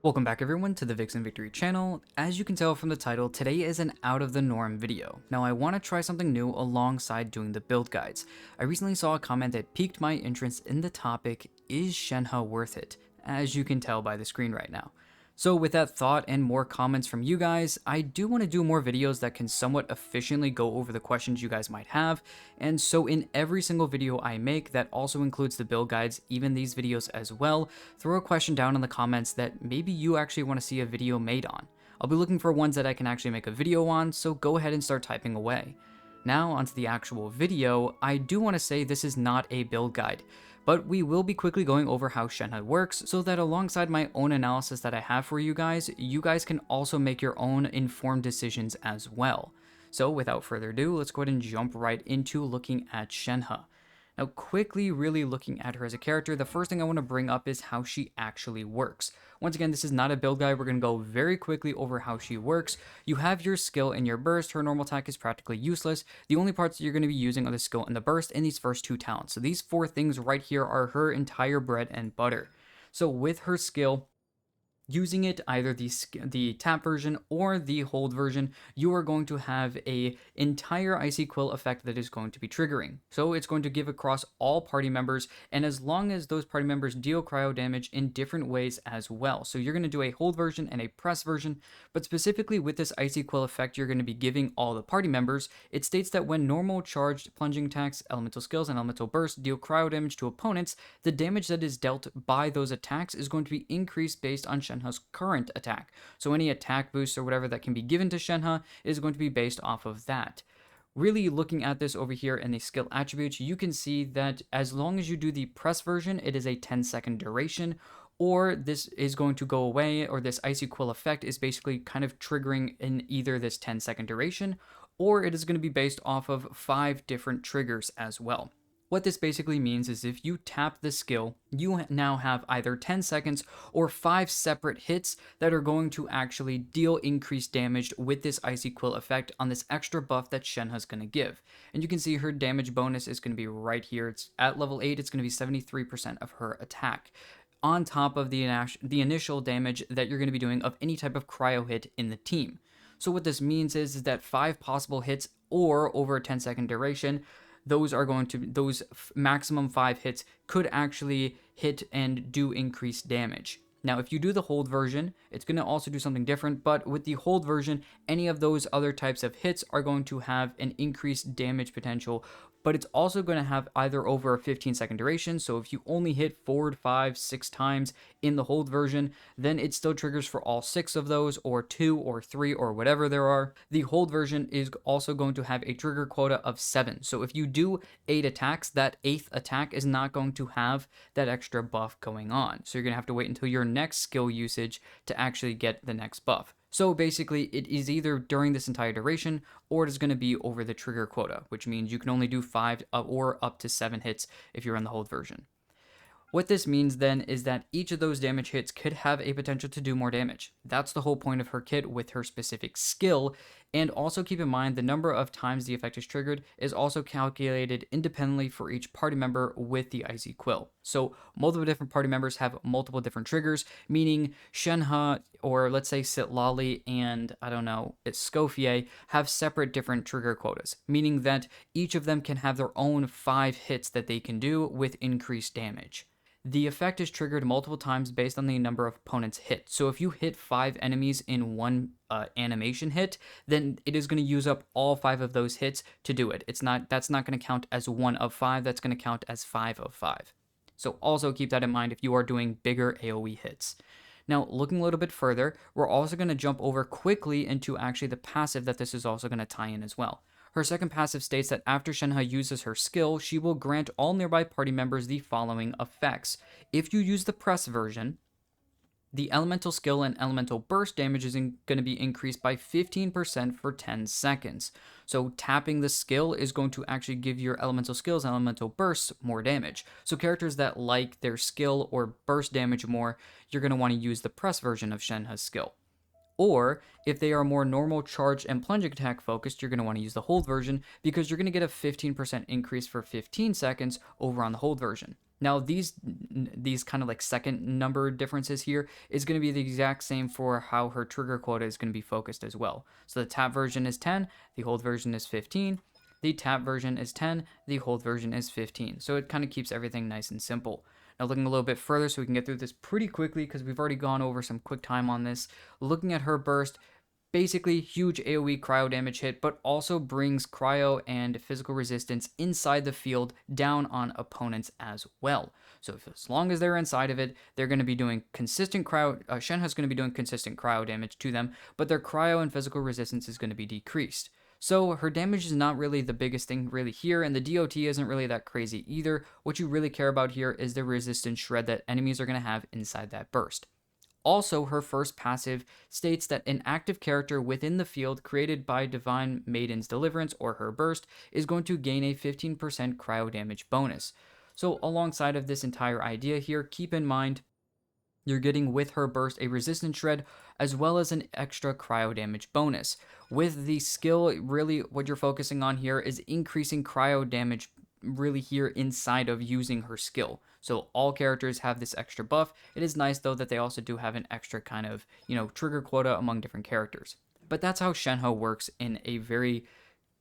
Welcome back everyone to the Vixen Victory channel. As you can tell from the title, today is an out of the norm video. Now I want to try something new alongside doing the build guides. I recently saw a comment that piqued my interest in the topic, is Shenhe worth it? As you can tell by the screen right now. So with that thought and more comments from you guys, I do want to do more videos that can somewhat efficiently go over the questions you guys might have, and so in every single video I make that also includes the build guides, even these videos as well, throw a question down in the comments that maybe you actually want to see a video made on. I'll be looking for ones that I can actually make a video on, so go ahead and start typing away. Now onto the actual video, I do want to say this is not a build guide, but we will be quickly going over how Shenhe works so that alongside my own analysis that I have for you guys can also make your own informed decisions as well. So without further ado, let's go ahead and jump right into looking at Shenhe. Now quickly really looking at her as a character, the first thing I want to bring up is how she actually works. Once again, this is not a build guide, we're going to go very quickly over how she works. You have your skill and your burst, her normal attack is practically useless. The only parts that you're going to be using are the skill and the burst in these first two talents. So these four things right here are her entire bread and butter. So with her skill, using it either the tap version or the hold version, you are going to have a entire Icy Quill effect that is going to be triggering. So it's going to give across all party members, and as long as those party members deal cryo damage in different ways as well. So you're going to do a hold version and a press version, but specifically with this Icy Quill effect, you're going to be giving all the party members. It states that when normal charged plunging attacks, elemental skills, and elemental bursts deal cryo damage to opponents, the damage that is dealt by those attacks is going to be increased based on Shenhe's current attack. So any attack boost or whatever that can be given to Shenhe is going to be based off of that. Really looking at this over here in the skill attributes, you can see that as long as you do the press version, it is a 10-second duration, or this is going to go away, or this Icy Quill effect is basically kind of triggering in either this 10-second duration, or it is going to be based off of 5 different triggers as well. What this basically means is if you tap the skill, you now have either 10 seconds or 5 separate hits that are going to actually deal increased damage with this Icy Quill effect on this extra buff that Shenhe's going to give. And you can see her damage bonus is going to be right here. It's at level 8, it's going to be 73% of her attack, on top of the initial damage that you're going to be doing of any type of cryo hit in the team. So what this means is that 5 possible hits or over a 10-second duration, those maximum 5 hits could actually hit and do increased damage. Now, if you do the hold version, it's going to also do something different, but with the hold version, any of those other types of hits are going to have an increased damage potential, but it's also going to have either over a 15-second duration, so if you only hit 4, 5, 6 times in the hold version, then it still triggers for all 6 of those, or 2, or 3, or whatever there are. The hold version is also going to have a trigger quota of 7, so if you do 8 attacks, that 8th attack is not going to have that extra buff going on, so you're going to have to wait until your next skill usage to actually get the next buff. So basically, it is either during this entire duration, or it is going to be over the trigger quota, which means you can only do 5 or up to 7 hits if you're on the hold version. What this means then is that each of those damage hits could have a potential to do more damage. That's the whole point of her kit with her specific skill, and also keep in mind the number of times the effect is triggered is also calculated independently for each party member with the Icy Quill. So multiple different party members have multiple different triggers, meaning Shenhe, or let's say Sitlali and, I don't know, Escoffier have separate different trigger quotas, meaning that each of them can have their own 5 hits that they can do with increased damage. The effect is triggered multiple times based on the number of opponents hit. So if you hit 5 enemies in one animation hit, then it is going to use up all 5 of those hits to do it. That's not going to count as 1 of 5, that's going to count as 5 of 5. So also keep that in mind if you are doing bigger AoE hits. Now, looking a little bit further, we're also going to jump over quickly into actually the passive that this is also going to tie in as well. Her second passive states that after Shenhe uses her skill, she will grant all nearby party members the following effects. If you use the press version, the elemental skill and elemental burst damage is going to be increased by 15% for 10 seconds. So tapping the skill is going to actually give your elemental skills and elemental bursts more damage. So characters that like their skill or burst damage more, you're going to want to use the press version of Shenhe's skill. Or if they are more normal charge and plunging attack focused, you're going to want to use the hold version because you're going to get a 15% increase for 15 seconds over on the hold version. Now these kind of like second number differences here is going to be the exact same for how her trigger quota is going to be focused as well. So the tap version is 10, the hold version is 15, the tap version is 10, the hold version is 15. So it kind of keeps everything nice and simple. Now looking a little bit further so we can get through this pretty quickly because we've already gone over some quick time on this. Looking at her burst, basically huge AoE cryo damage hit, but also brings cryo and physical resistance inside the field down on opponents as well. So if, as long as they're inside of it, they're going to be doing consistent cryo. Shenhe's going to be doing consistent cryo damage to them, but their cryo and physical resistance is going to be decreased. So her damage is not really the biggest thing really here, and the DOT isn't really that crazy either. What you really care about here is the resistance shred that enemies are going to have inside that burst. Also, her first passive states that an active character within the field created by Divine Maiden's Deliverance or her burst is going to gain a 15% cryo damage bonus. So alongside of this entire idea here, keep in mind you're getting with her burst a resistance shred as well as an extra cryo damage bonus. With the skill, really what you're focusing on here is increasing cryo damage really here inside of using her skill. So all characters have this extra buff. It is nice though that they also do have an extra kind of, trigger quota among different characters. But that's how Shenhe works in a very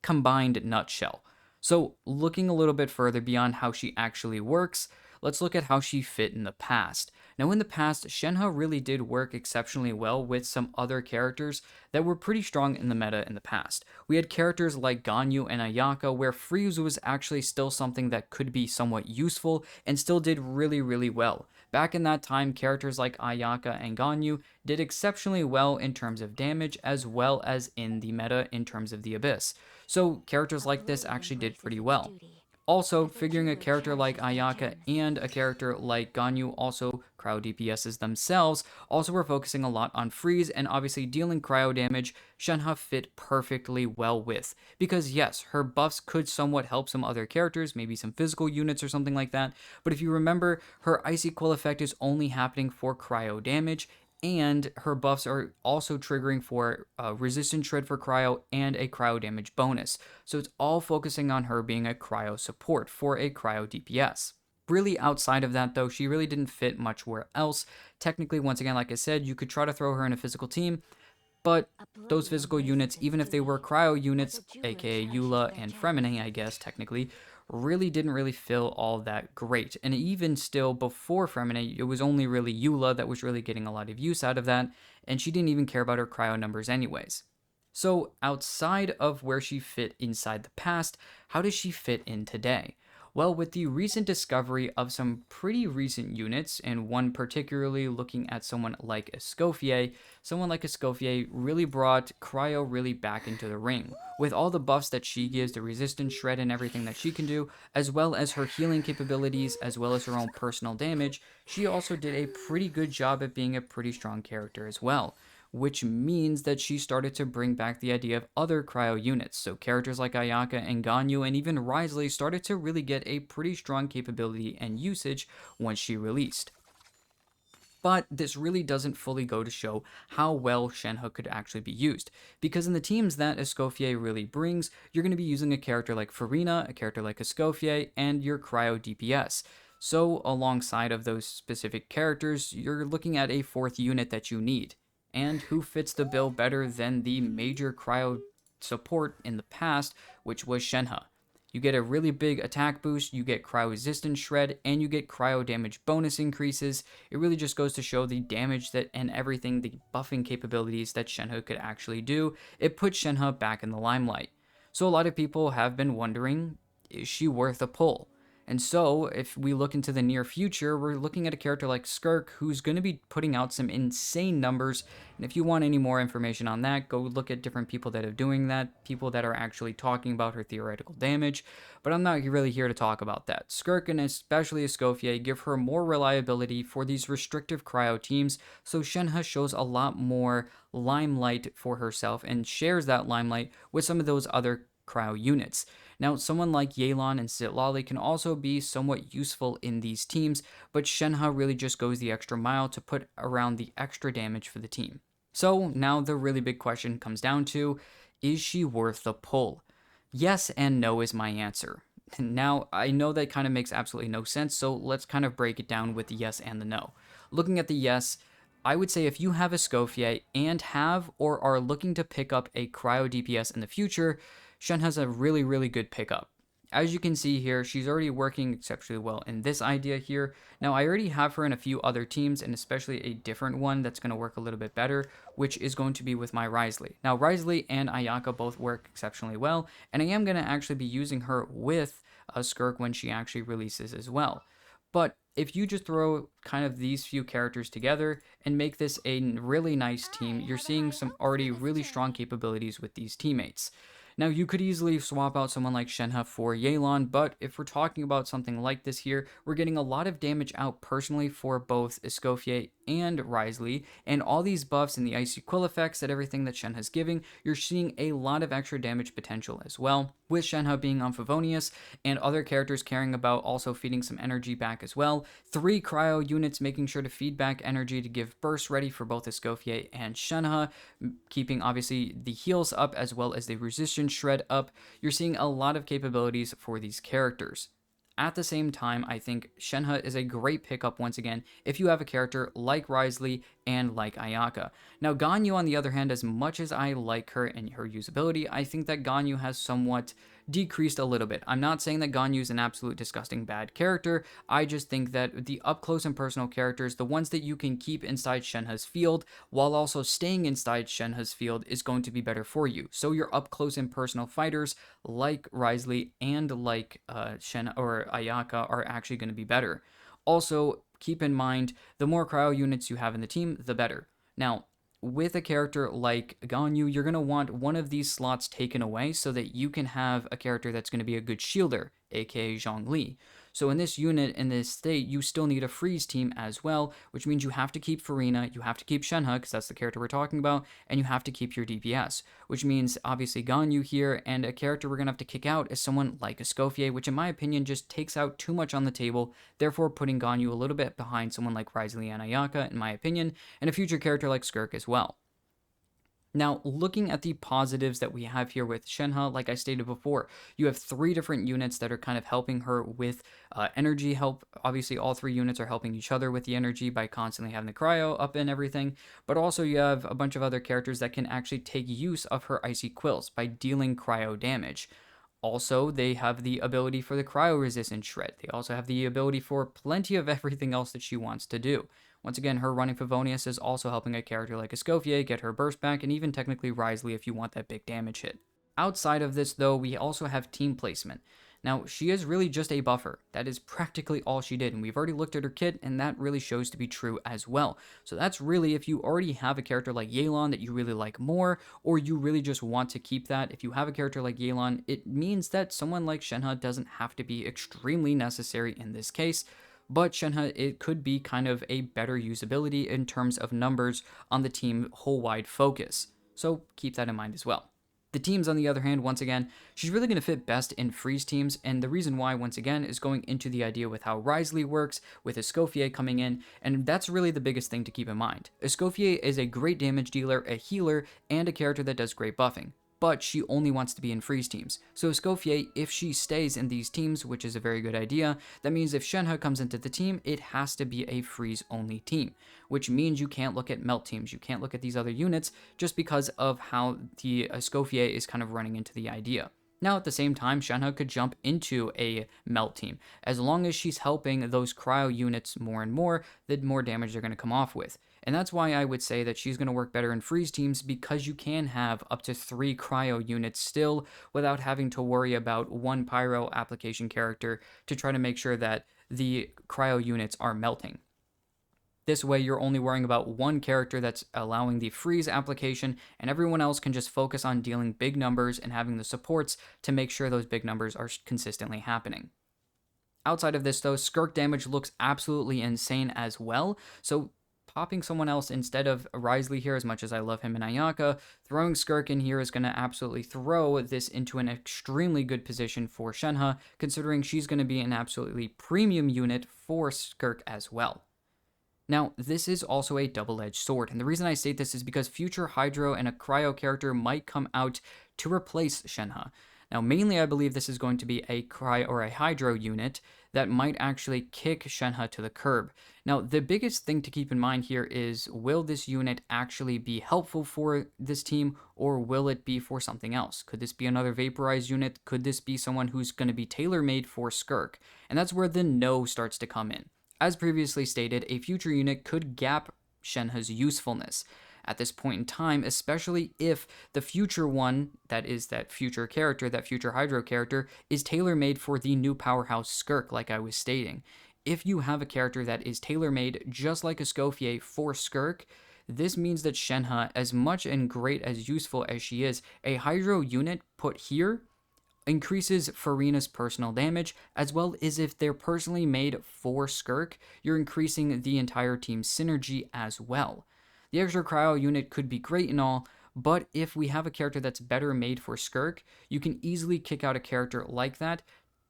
combined nutshell. So looking a little bit further beyond how she actually works, let's look at how she fit in the past. Now in the past, Shenhe really did work exceptionally well with some other characters that were pretty strong in the meta in the past. We had characters like Ganyu and Ayaka where freeze was actually still something that could be somewhat useful and still did really, really well. Back in that time, characters like Ayaka and Ganyu did exceptionally well in terms of damage as well as in the meta in terms of the Abyss. So characters like this actually did pretty well. Also, figuring a character like Ayaka and a character like Ganyu, also cryo DPSs themselves, also were focusing a lot on freeze and obviously dealing cryo damage, Shenhe fit perfectly well with. Because yes, her buffs could somewhat help some other characters, maybe some physical units or something like that, but if you remember, her Icy Quill effect is only happening for cryo damage, and her buffs are also triggering for resistance shred for cryo and a cryo damage bonus. So it's all focusing on her being a cryo support for a cryo DPS. Really outside of that though, she really didn't fit much where else. Technically, once again, like I said, you could try to throw her in a physical team, but those physical units, even if they were cryo units, aka Eula and Fremine, I guess, technically, really didn't really feel all that great. And even still, before Fremine, it was only really Eula that was really getting a lot of use out of that, and she didn't even care about her cryo numbers anyways. So outside of where she fit inside the past, how does she fit in today? Well, with the recent discovery of some pretty recent units, and one particularly looking at someone like Escoffier, really brought cryo really back into the ring. With all the buffs that she gives, the resistance shred and everything that she can do, as well as her healing capabilities, as well as her own personal damage, she also did a pretty good job at being a pretty strong character as well, which means that she started to bring back the idea of other cryo units. So characters like Ayaka and Ganyu and even Risley started to really get a pretty strong capability and usage once she released. But this really doesn't fully go to show how well Shenhe could actually be used, because in the teams that Escoffier really brings, you're going to be using a character like Farina, a character like Escoffier, and your cryo DPS. So alongside of those specific characters, you're looking at a fourth unit that you need. And who fits the bill better than the major cryo support in the past, which was Shenhe? You get a really big attack boost, you get cryo resistance shred, and you get cryo damage bonus increases. It really just goes to show the damage that and everything, the buffing capabilities that Shenhe could actually do. It puts Shenhe back in the limelight. So a lot of people have been wondering, is she worth a pull? And so, if we look into the near future, we're looking at a character like Skirk, who's going to be putting out some insane numbers. And if you want any more information on that, go look at different people that are doing that, people that are actually talking about her theoretical damage. But I'm not really here to talk about that. Skirk and especially Escoffier give her more reliability for these restrictive cryo teams, so Shenhe shows a lot more limelight for herself and shares that limelight with some of those other cryo units. Now, someone like Yelan and Citlali can also be somewhat useful in these teams, but Shenhe really just goes the extra mile to put around the extra damage for the team. So now the really big question comes down to, is she worth the pull? Yes and no is my answer. Now, I know that kind of makes absolutely no sense, so let's kind of break it down with the yes and the no. Looking at the yes, I would say if you have Escoffier and have or are looking to pick up a cryo DPS in the future, Shen has a really, really good pickup. As you can see here, she's already working exceptionally well in this idea here. Now, I already have her in a few other teams, and especially a different one that's going to work a little bit better, which is going to be with my Wriothesley. Now, Wriothesley and Ayaka both work exceptionally well, and I am going to actually be using her with a Skirk when she actually releases as well. But if you just throw kind of these few characters together and make this a really nice team, you're seeing some already really strong capabilities with these teammates. Now, you could easily swap out someone like Shenhe for Yelan, but if we're talking about something like this here, we're getting a lot of damage out personally for both Escoffier and Wriothesley, and all these buffs and the Icy Quill effects that everything that Shenhe's giving, you're seeing a lot of extra damage potential as well, with Shenhe being on Favonius and other characters caring about also feeding some energy back as well. 3 cryo units making sure to feed back energy to give burst ready for both Escoffier and Shenhe, keeping obviously the heals up as well as the resistance shred up. You're seeing a lot of capabilities for these characters. At the same time, I think Shenhe is a great pickup once again if you have a character like Wriothesley and like Ayaka. Now, Ganyu, on the other hand, as much as I like her and her usability, I think that Ganyu has somewhat decreased a little bit. I'm not saying that Ganyu is an absolute disgusting bad character. I just think that the up close and personal characters, the ones that you can keep inside Shenhe's field while also staying inside Shenhe's field, is going to be better for you. So your up close and personal fighters like Wriothesley and like Shen or Ayaka are actually going to be better. Also, keep in mind, the more cryo units you have in the team, the better. Now, with a character like Ganyu, you're going to want one of these slots taken away so that you can have a character that's going to be a good shielder, aka Zhongli. So in this unit, in this state, you still need a freeze team as well, which means you have to keep Farina, you have to keep Shenhe, because that's the character we're talking about, and you have to keep your DPS, which means obviously Ganyu here, and a character we're going to have to kick out is someone like Escoffier, which in my opinion just takes out too much on the table, therefore putting Ganyu a little bit behind someone like Wriothesley and Ayaka, in my opinion, and a future character like Skirk as well. Now, looking at the positives that we have here with Shenhe, like I stated before, you have 3 different units that are kind of helping her with energy help. Obviously, all 3 units are helping each other with the energy by constantly having the cryo up and everything, but also you have a bunch of other characters that can actually take use of her Icy Quills by dealing cryo damage. Also, they have the ability for the cryo resistance shred. They also have the ability for plenty of everything else that she wants to do. Once again, her running Favonius is also helping a character like Escoffier get her burst back, and even technically Wriothesley if you want that big damage hit. Outside of this, though, we also have team placement. Now, she is really just a buffer. That is practically all she did, and we've already looked at her kit, and that really shows to be true as well. So that's really, if you already have a character like Yelan that you really like more, or you really just want to keep that, if you have a character like Yelan, it means that someone like Shenhe doesn't have to be extremely necessary in this case, but Shenhe, it could be kind of a better usability in terms of numbers on the team whole-wide focus. So keep that in mind as well. The teams, on the other hand, once again, she's really going to fit best in freeze teams, and the reason why, once again, is going into the idea with how Wriothesley works, with Escoffier coming in, and that's really the biggest thing to keep in mind. Escoffier is a great damage dealer, a healer, and a character that does great buffing, but she only wants to be in freeze teams. So Escoffier, if she stays in these teams, which is a very good idea, that means if Shenhe comes into the team, it has to be a freeze-only team, which means you can't look at melt teams, you can't look at these other units, just because of how the Escoffier is kind of running into the idea. Now, at the same time, Shenhe could jump into a melt team. As long as she's helping those cryo units more and more, the more damage they're going to come off with. And that's why I would say that she's going to work better in freeze teams, because you can have up to 3 cryo units still without having to worry about one pyro application character to try to make sure that the cryo units are melting. This way, you're only worrying about one character that's allowing the freeze application, and everyone else can just focus on dealing big numbers and having the supports to make sure those big numbers are consistently happening. Outside of this, though, Skirk damage looks absolutely insane as well, so popping someone else instead of Wriothesley here, as much as I love him in Ayaka, throwing Skirk in here is going to absolutely throw this into an extremely good position for Shenhe, considering she's going to be an absolutely premium unit for Skirk as well. Now, this is also a double-edged sword, and the reason I state this is because future Hydro and a Cryo character might come out to replace Shenhe. Now, mainly I believe this is going to be a Cry or a Hydro unit that might actually kick Shenhe to the curb. Now, the biggest thing to keep in mind here is, will this unit actually be helpful for this team, or will it be for something else? Could this be another Vaporized unit? Could this be someone who's going to be tailor-made for Skirk? And that's where the no starts to come in. As previously stated, a future unit could gap Shenhe's usefulness at this point in time, especially if the future one, that is that future character, that future Hydro character, is tailor-made for the new powerhouse Skirk, like I was stating. If you have a character that is tailor-made just like Escoffier for Skirk, this means that Shenhe, as much and great as useful as she is, a Hydro unit put here increases Furina's personal damage, as well as if they're personally made for Skirk, you're increasing the entire team's synergy as well. The extra cryo unit could be great and all, but if we have a character that's better made for Skirk, you can easily kick out a character like that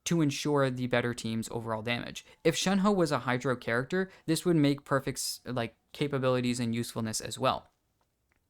to ensure the better team's overall damage. If Shenhe was a Hydro character, this would make perfect capabilities and usefulness as well,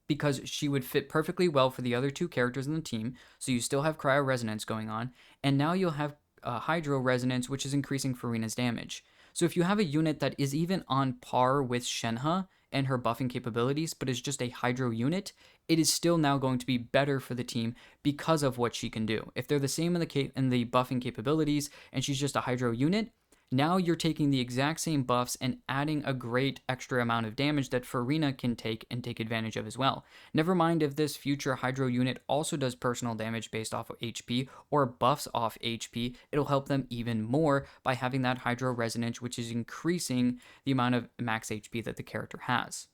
because she would fit perfectly well for the other two characters in the team, so you still have Cryo Resonance going on, and now you'll have Hydro Resonance, which is increasing Furina's damage. So if you have a unit that is even on par with Shenhe and her buffing capabilities, but is just a Hydro unit, it is still now going to be better for the team because of what she can do. If they're the same in the buffing capabilities, and she's just a Hydro unit, now you're taking the exact same buffs and adding a great extra amount of damage that Furina can take and take advantage of as well. Never mind if this future Hydro unit also does personal damage based off of HP or buffs off HP, it'll help them even more by having that Hydro Resonance, which is increasing the amount of max HP that the character has.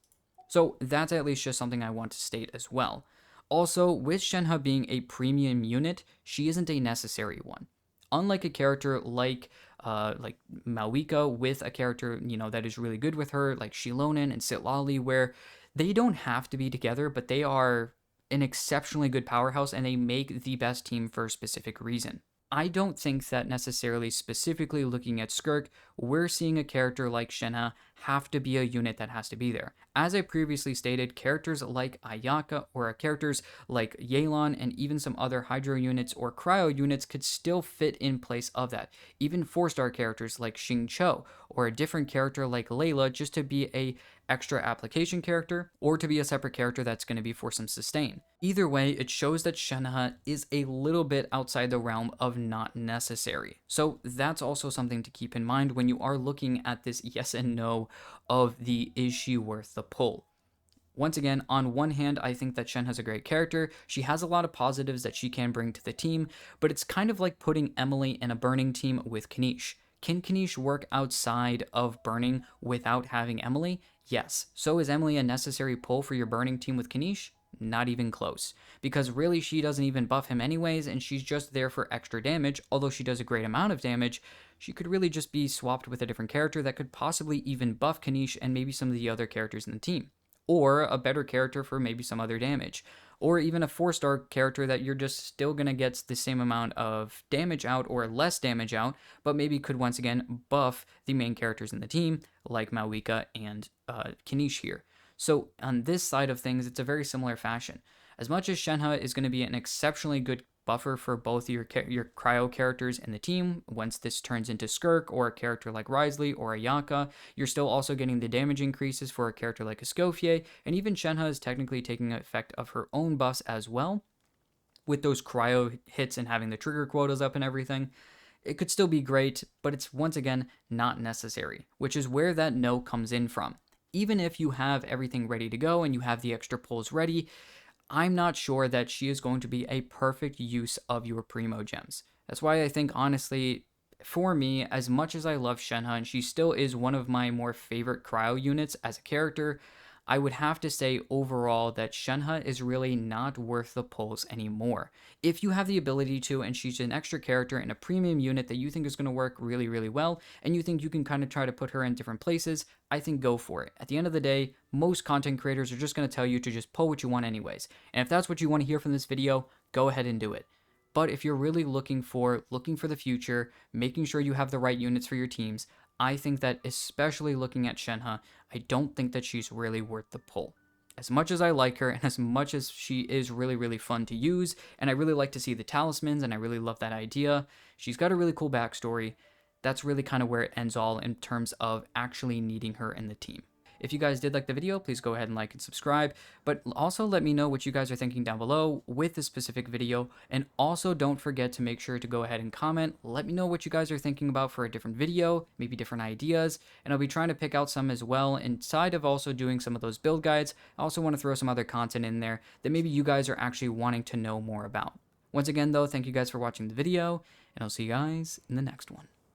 So that's at least just something I want to state as well. Also, with Shenhe being a premium unit, she isn't a necessary one. Unlike a character like Malwika, with a character, that is really good with her, like Shilonen and Sitlali, where they don't have to be together, but they are an exceptionally good powerhouse and they make the best team for a specific reason. I don't think that necessarily specifically looking at Skirk, we're seeing a character like Shenhe have to be a unit that has to be there. As I previously stated, characters like Ayaka or characters like Yelan and even some other Hydro units or Cryo units could still fit in place of that. Even 4-star characters like Xingqiu or a different character like Layla, just to be a extra application character or to be a separate character that's going to be for some sustain. Either way, it shows that Shenhe is a little bit outside the realm of not necessary. So that's also something to keep in mind when you are looking at this yes and no of the is she worth the pull. Once again, on one hand, I think that Shen has a great character. She has a lot of positives that she can bring to the team, but it's kind of like putting Emily in a burning team with Kanish. Can Kanish work outside of burning without having Emily? Yes. So is Emily a necessary pull for your burning team with Kanish? Not even close. Because really, she doesn't even buff him anyways, and she's just there for extra damage. Although she does a great amount of damage, she could really just be swapped with a different character that could possibly even buff Kanish and maybe some of the other characters in the team. Or a better character for maybe some other damage. Or even a 4-star character that you're just still going to get the same amount of damage out or less damage out, but maybe could once again buff the main characters in the team, like Malwika and Kanish here. So on this side of things, it's a very similar fashion. As much as Shenhe is going to be an exceptionally good buffer for both your cryo characters in the team, once this turns into Skirk or a character like Risley or Ayaka, you're still also getting the damage increases for a character like Escoffier, and even Shenhe is technically taking effect of her own buffs as well, with those cryo hits and having the trigger quotas up and everything. It could still be great, but it's once again not necessary, which is where that no comes in from. Even if you have everything ready to go and you have the extra pulls ready, I'm not sure that she is going to be a perfect use of your Primo Gems. That's why I think, honestly, for me, as much as I love Shenhe, and she still is one of my more favorite cryo units as a character, I would have to say overall that Shenhe is really not worth the pulls anymore. If you have the ability to, and she's an extra character in a premium unit that you think is going to work really, really well, and you think you can kind of try to put her in different places, I think go for it. At the end of the day, most content creators are just going to tell you to just pull what you want anyways. And if that's what you want to hear from this video, go ahead and do it. But if you're really looking for the future, making sure you have the right units for your teams, I think that especially looking at Shenhe, I don't think that she's really worth the pull. as much as I like her and as much as she is really, really fun to use, and I really like to see the talismans, and I really love that idea, she's got a really cool backstory. That's really kind of where it ends all in terms of actually needing her in the team. If you guys did like the video, please go ahead and like and subscribe, but also let me know what you guys are thinking down below with this specific video, and also don't forget to make sure to go ahead and comment. Let me know what you guys are thinking about for a different video, maybe different ideas, and I'll be trying to pick out some as well inside of also doing some of those build guides. I also want to throw some other content in there that maybe you guys are actually wanting to know more about. Once again though, thank you guys for watching the video, and I'll see you guys in the next one.